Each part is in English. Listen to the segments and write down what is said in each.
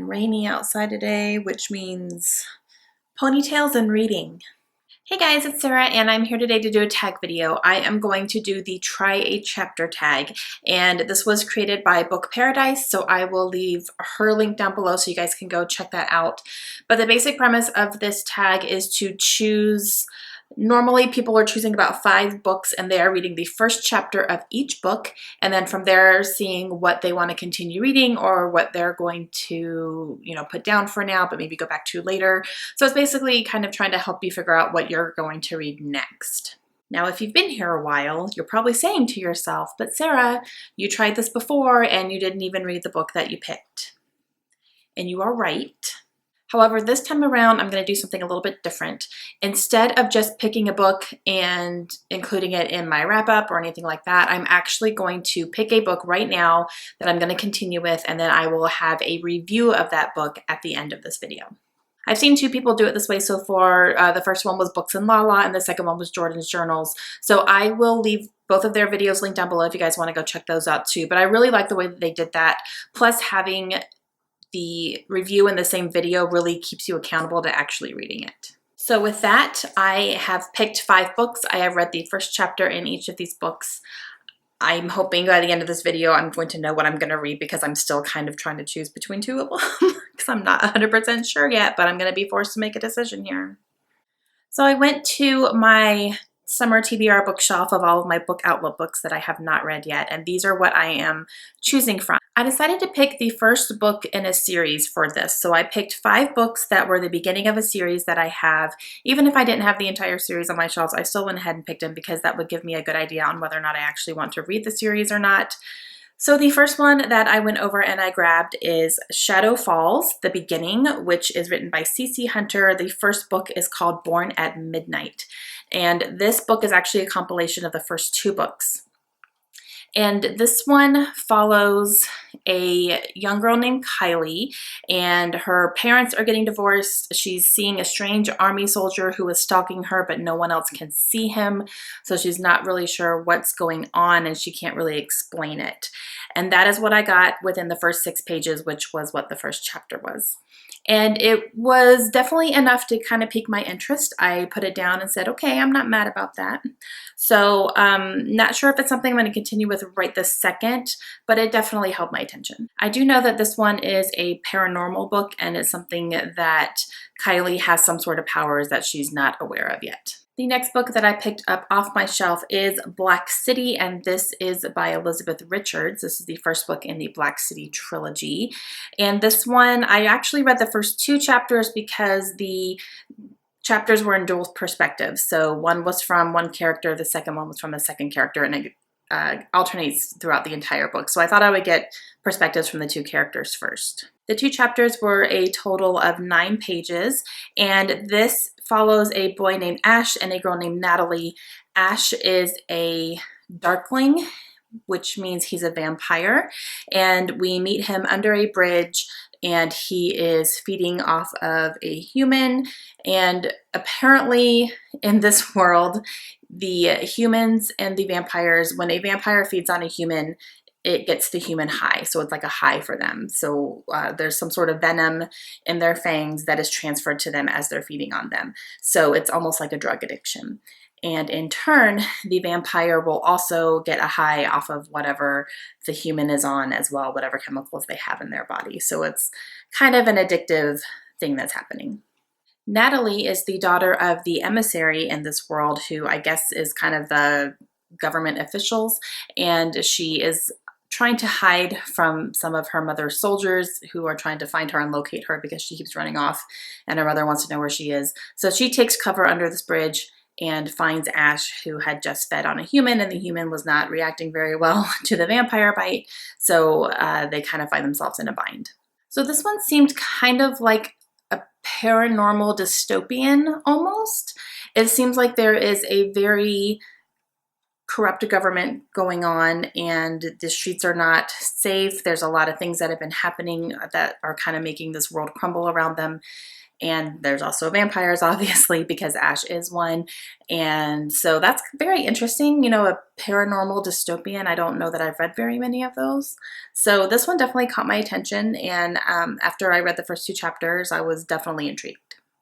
rainy outside today, which means ponytails and reading. Hey guys, it's Sarah and I'm here today to do a tag video. I am going to do the try a chapter tag, and this was created by BookParadise, so I will leave her link down below so you guys can go check that out. But the basic premise of this tag is to choose. Normally people are choosing about 5 books and they are reading the first chapter of each book, and then from there seeing what they want to continue reading or what they're going to, put down for now but maybe go back to later. So it's basically kind of trying to help you figure out what you're going to read next. Now, if you've been here a while, you're probably saying to yourself, but Sarah, you tried this before and you didn't even read the book that you picked. And you are right. However, this time around, I'm going to do something a little bit different. Instead of just picking a book and including it in my wrap-up or anything like that, I'm actually going to pick a book right now that I'm going to continue with, and then I will have a review of that book at the end of this video. I've seen 2 people do it this way so far. The first one was Books and Lala, and the second one was Jordan's Journals. So I will leave both of their videos linked down below if you guys want to go check those out too. But I really like the way that they did that. Plus, having the review in the same video really keeps you accountable to actually reading it. So with that, I have picked 5 books. I have read the first chapter in each of these books. I'm hoping by the end of this video I'm going to know what I'm going to read, because I'm still kind of trying to choose between 2 of them because I'm not 100% sure yet, but I'm going to be forced to make a decision here. So I went to my summer TBR bookshelf of all of my book outlet books that I have not read yet, and these are what I am choosing from. I decided to pick the first book in a series for this, so I picked 5 books that were the beginning of a series that I have. Even if I didn't have the entire series on my shelves, I still went ahead and picked them because that would give me a good idea on whether or not I actually want to read the series or not. So the first one that I went over and I grabbed is Shadowfall the Beginning, which is written by C.C. Hunter. The first book is called Born at Midnight. And this book is actually a compilation of the first 2 books. And this one follows a young girl named Kylie, and her parents are getting divorced. She's seeing a strange army soldier who is stalking her, but no one else can see him. So she's not really sure what's going on and she can't really explain it. And that is what I got within the first 6 pages, which was what the first chapter was. And it was definitely enough to kind of pique my interest. I put it down and said, okay, I'm not mad about that. So not sure if it's something I'm going to continue with right this second, but it definitely held my attention. I do know that this one is a paranormal book, and it's something that Kylie has some sort of powers that she's not aware of yet. The next book that I picked up off my shelf is Black City, and this is by Elizabeth Richards. This is the first book in the Black City trilogy. And this one, I actually read the first 2 chapters because the chapters were in dual perspectives. So one was from one character, the second one was from the second character, and it alternates throughout the entire book. So I thought I would get perspectives from the 2 characters first. The 2 chapters were a total of 9 pages, and this follows a boy named Ash and a girl named Natalie. Ash is a darkling, which means he's a vampire, and we meet him under a bridge, and he is feeding off of a human. And apparently in this world, the humans and the vampires, when a vampire feeds on a human, it gets the human high. So it's like a high for them. So there's some sort of venom in their fangs that is transferred to them as they're feeding on them. So it's almost like a drug addiction. And in turn, the vampire will also get a high off of whatever the human is on as well, whatever chemicals they have in their body. So it's kind of an addictive thing that's happening. Natalie is the daughter of the emissary in this world, who I guess is kind of the government officials, and she is trying to hide from some of her mother's soldiers who are trying to find her and locate her because she keeps running off and her mother wants to know where she is. So she takes cover under this bridge and finds Ash, who had just fed on a human, and the human was not reacting very well to the vampire bite. So they kind of find themselves in a bind. So this one seemed kind of like a paranormal dystopian almost. It seems like there is a very corrupt government going on, and the streets are not safe. There's a lot of things that have been happening that are kind of making this world crumble around them. And there's also vampires, obviously, because Ash is one. And so that's very interesting, you know, a paranormal dystopian. I don't know that I've read very many of those. So this one definitely caught my attention. And after I read the first 2 chapters, I was definitely intrigued.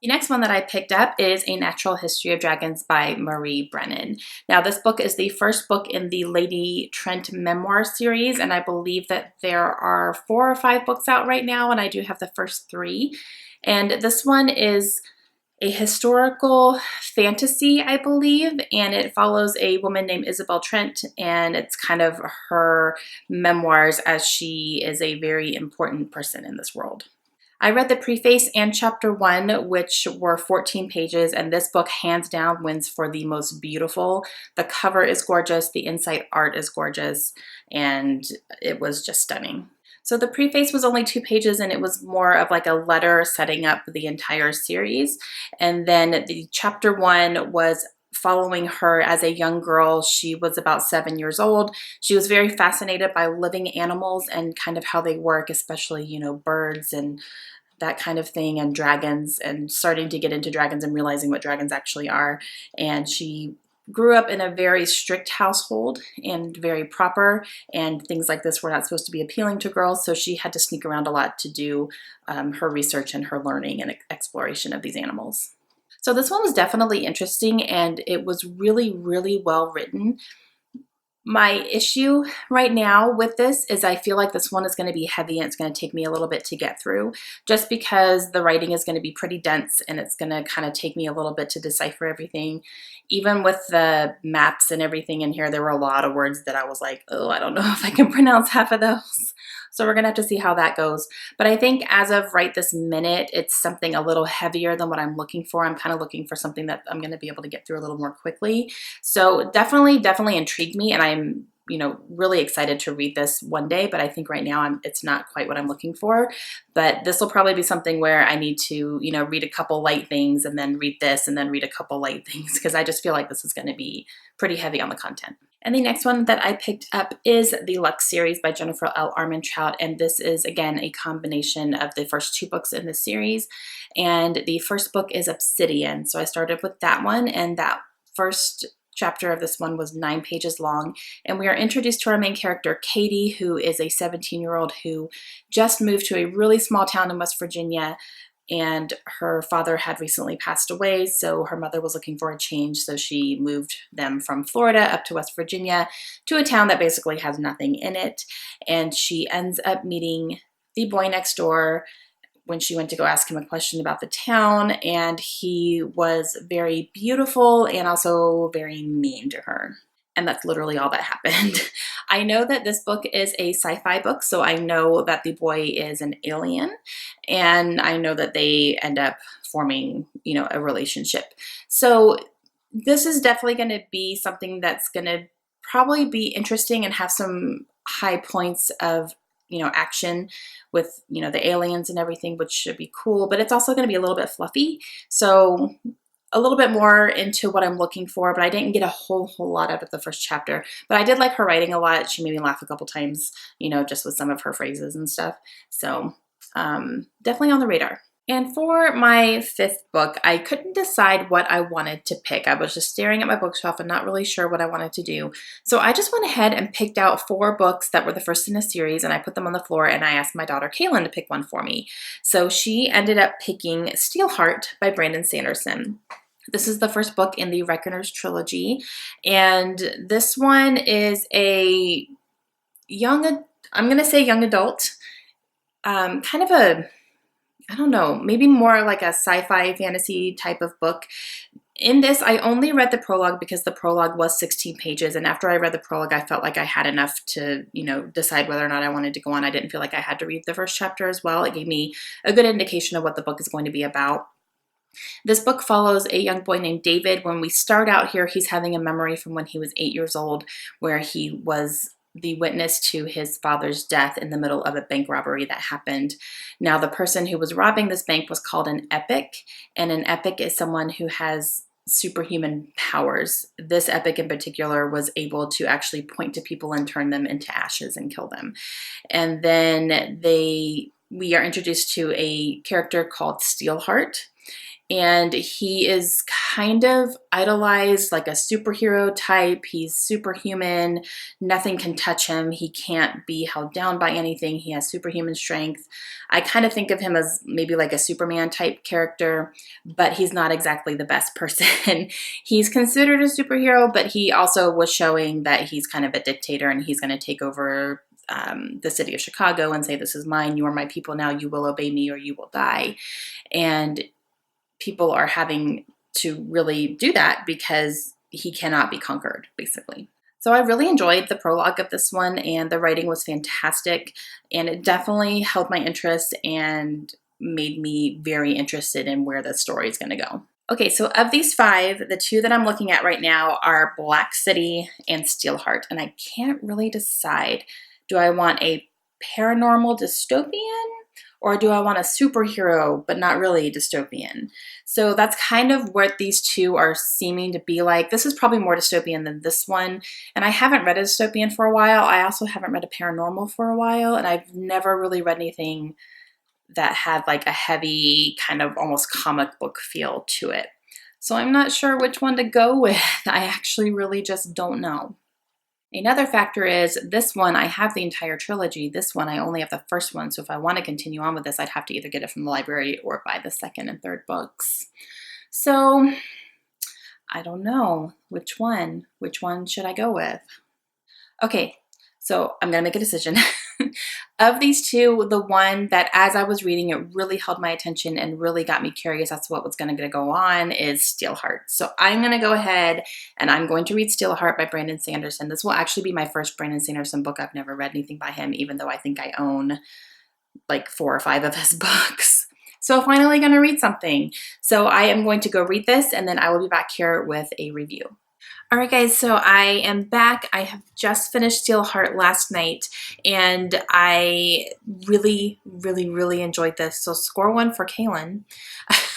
The next one that I picked up is A Natural History of Dragons by Marie Brennan. Now, this book is the first book in the Lady Trent memoir series, and I believe that there are 4 or 5 books out right now, and I do have the first 3. And this one is a historical fantasy, I believe, and it follows a woman named Isabel Trent, and it's kind of her memoirs as she is a very important person in this world. I read the preface and chapter 1, which were 14 pages, and this book hands down wins for the most beautiful. The cover is gorgeous, the inside art is gorgeous, and it was just stunning. So the preface was only 2 pages, and it was more of like a letter setting up the entire series. And then the chapter 1 was following her as a young girl. She was about 7 years old. She was very fascinated by living animals and kind of how they work, especially, you know, birds and that kind of thing, and dragons, and starting to get into dragons and realizing what dragons actually are. And she grew up in a very strict household and very proper, and things like this were not supposed to be appealing to girls, so she had to sneak around a lot to do her research and her learning and exploration of these animals. So this one was definitely interesting, and it was really, really well written. My issue right now with this is I feel like this one is going to be heavy, and it's going to take me a little bit to get through, just because the writing is going to be pretty dense, and it's going to kind of take me a little bit to decipher everything. Even with the maps and everything in here, there were a lot of words that I was like, oh, I don't know if I can pronounce half of those. So we're going to have to see how that goes. But I think as of right this minute, it's something a little heavier than what I'm looking for. I'm kind of looking for something that I'm going to be able to get through a little more quickly. So definitely intrigued me, and I'm, you know, really excited to read this one day, but I think right now it's not quite what I'm looking for. But this will probably be something where I need to, you know, read a couple light things and then read this and then read a couple light things, because I just feel like this is going to be pretty heavy on the content. And the next one that I picked up is the Lux series by Jennifer L. Armentrout, and this is, again, a combination of the first 2 books in the series. And the first book is Obsidian, so I started with that one, and that first chapter of this one was 9 pages long, and we are introduced to our main character, Katie, who is a 17-year-old who just moved to a really small town in West Virginia, and her father had recently passed away, so her mother was looking for a change, so she moved them from Florida up to West Virginia to a town that basically has nothing in it. And she ends up meeting the boy next door when she went to go ask him a question about the town, and he was very beautiful and also very mean to her. And that's literally all that happened. I know that this book is a sci-fi book, so I know that the boy is an alien, and I know that they end up forming, you know, a relationship. So this is definitely going to be something that's going to probably be interesting and have some high points of, you know, action with, you know, the aliens and everything, which should be cool, but it's also going to be a little bit fluffy. So a little bit more into what I'm looking for, but I didn't get a whole lot out of the first chapter. But I did like her writing a lot. She made me laugh a couple times, you know, just with some of her phrases and stuff. So definitely on the radar. And for my 5th book, I couldn't decide what I wanted to pick. I was just staring at my bookshelf and not really sure what I wanted to do. So I just went ahead and picked out 4 books that were the first in a series, and I put them on the floor, and I asked my daughter Kaylin to pick one for me. So she ended up picking Steelheart by Brandon Sanderson. This is the first book in the Reckoners trilogy, and this one is a young, I'm going to say young adult, kind of a, I don't know, maybe more like a sci-fi fantasy type of book. In this, I only read the prologue because the prologue was 16 pages, and after I read the prologue, I felt like I had enough to, you know, decide whether or not I wanted to go on. I didn't feel like I had to read the first chapter as well. It gave me a good indication of what the book is going to be about. This book follows a young boy named David. When we start out here, he's having a memory from when he was 8 years old, where he was the witness to his father's death in the middle of a bank robbery that happened. Now, the person who was robbing this bank was called an epic, and an epic is someone who has superhuman powers. This epic in particular was able to actually point to people and turn them into ashes and kill them. And then we are introduced to a character called Steelheart, and he is kind of idolized, like a superhero type. He's superhuman. Nothing can touch him. He can't be held down by anything. He has superhuman strength. I kind of think of him as maybe like a Superman type character, but he's not exactly the best person. He's considered a superhero, but he also was showing that he's kind of a dictator, and he's going to take over the city of Chicago and say, "This is mine. You are my people now. You will obey me or you will die." And people are having to really do that because he cannot be conquered, basically. So I really enjoyed the prologue of this one, and the writing was fantastic, and it definitely held my interest and made me very interested in where the story is going to go. Okay, so of these 5, the 2 that I'm looking at right now are Black City and Steelheart, and I can't really decide. Do I want a paranormal dystopian, or do I want a superhero but not really dystopian? So that's kind of what these 2 are seeming to be like. This is probably more dystopian than this one, and I haven't read a dystopian for a while. I also haven't read a paranormal for a while, and I've never really read anything that had like a heavy kind of almost comic book feel to it. So I'm not sure which one to go with. I actually really just don't know. Another factor is this one, I have the entire trilogy. This one, I only have the first one. So if I want to continue on with this, I'd have to either get it from the library or buy the second and third books. So I don't know which one. Which one should I go with? Okay, so I'm going to make a decision. Of these 2, the one that as I was reading, it really held my attention and really got me curious as to what was going to go on is Steelheart. So I'm going to go ahead and I'm going to read Steelheart by Brandon Sanderson. This will actually be my first Brandon Sanderson book. I've never read anything by him, even though I think I own like 4 or 5 of his books. So finally going to read something. So I am going to go read this, and then I will be back here with a review. All right, guys, so I am back. I have just finished Steelheart last night, and I really, really, really enjoyed this. So score 1 for Kaylin.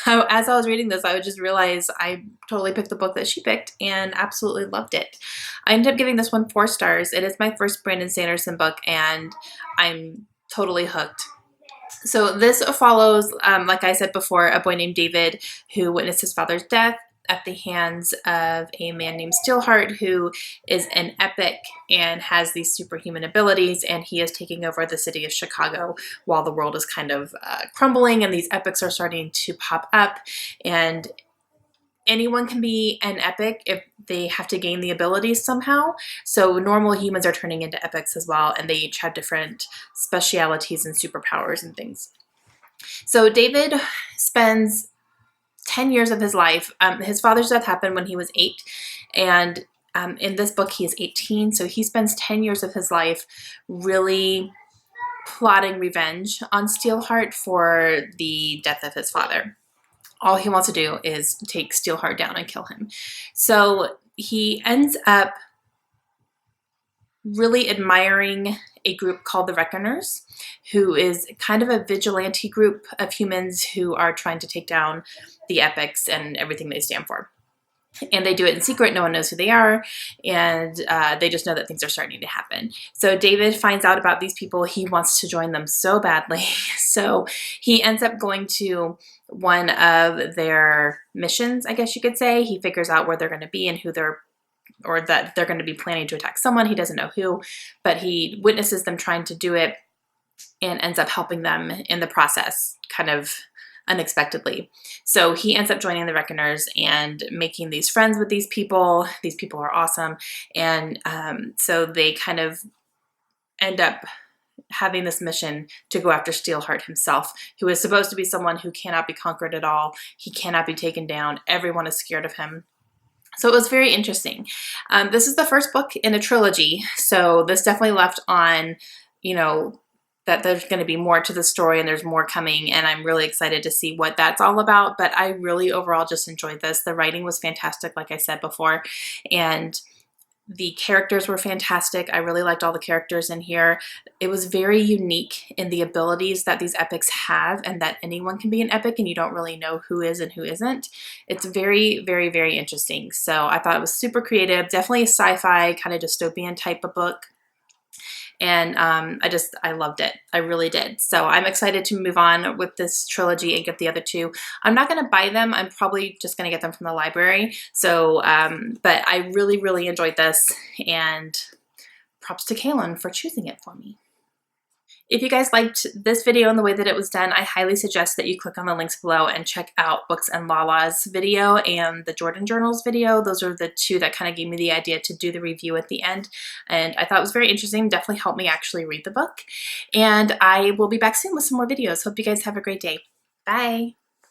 As I was reading this, I would just realize I totally picked the book that she picked and absolutely loved it. I ended up giving this one 4 stars. It is my first Brandon Sanderson book, and I'm totally hooked. So this follows, like I said before, a boy named David who witnessed his father's death at the hands of a man named Steelheart, who is an epic and has these superhuman abilities, and he is taking over the city of Chicago while the world is kind of crumbling, and these epics are starting to pop up, and anyone can be an epic if they have to gain the abilities somehow. So normal humans are turning into epics as well, and they each have different specialities and superpowers and things. So David spends 10 years of his life. His father's death happened when he was 8, and in this book he is 18, so he spends 10 years of his life really plotting revenge on Steelheart for the death of his father. All he wants to do is take Steelheart down and kill him. So he ends up really admiring a group called the Reckoners, who is kind of a vigilante group of humans who are trying to take down the epics and everything they stand for. And they do it in secret. No one knows who they are, and they just know that things are starting to happen. So David finds out about these people. He wants to join them so badly. So he ends up going to one of their missions, I guess you could say. He figures out where they're going to be and who they're, or that they're going to be planning to attack someone. He doesn't know who, but he witnesses them trying to do it and ends up helping them in the process, kind of unexpectedly. So he ends up joining the Reckoners and making these friends with these people. These people are awesome. And so they kind of end up having this mission to go after Steelheart himself, who is supposed to be someone who cannot be conquered at all. He cannot be taken down. Everyone is scared of him. So it was very interesting. This is the first book in a trilogy. So this definitely left on, you know, that there's going to be more to the story and there's more coming, and I'm really excited to see what that's all about. But I really overall just enjoyed this. The writing was fantastic, like I said before, and The characters were fantastic. I really liked all the characters in here. It was very unique in the abilities that these epics have, and that anyone can be an epic and you don't really know who is and who isn't. It's very, very, very interesting. So I thought it was super creative, definitely a sci-fi kind of dystopian type of book. And I loved it. I really did. So I'm excited to move on with this trilogy and get the other two. I'm not going to buy them. I'm probably just going to get them from the library. So, but I really, really enjoyed this, and props to Kaylin for choosing it for me. If you guys liked this video and the way that it was done, I highly suggest that you click on the links below and check out Books and Lala's video and the Jordan Journals video. Those are the two that kind of gave me the idea to do the review at the end. And I thought it was very interesting, definitely helped me actually read the book. And I will be back soon with some more videos. Hope you guys have a great day. Bye.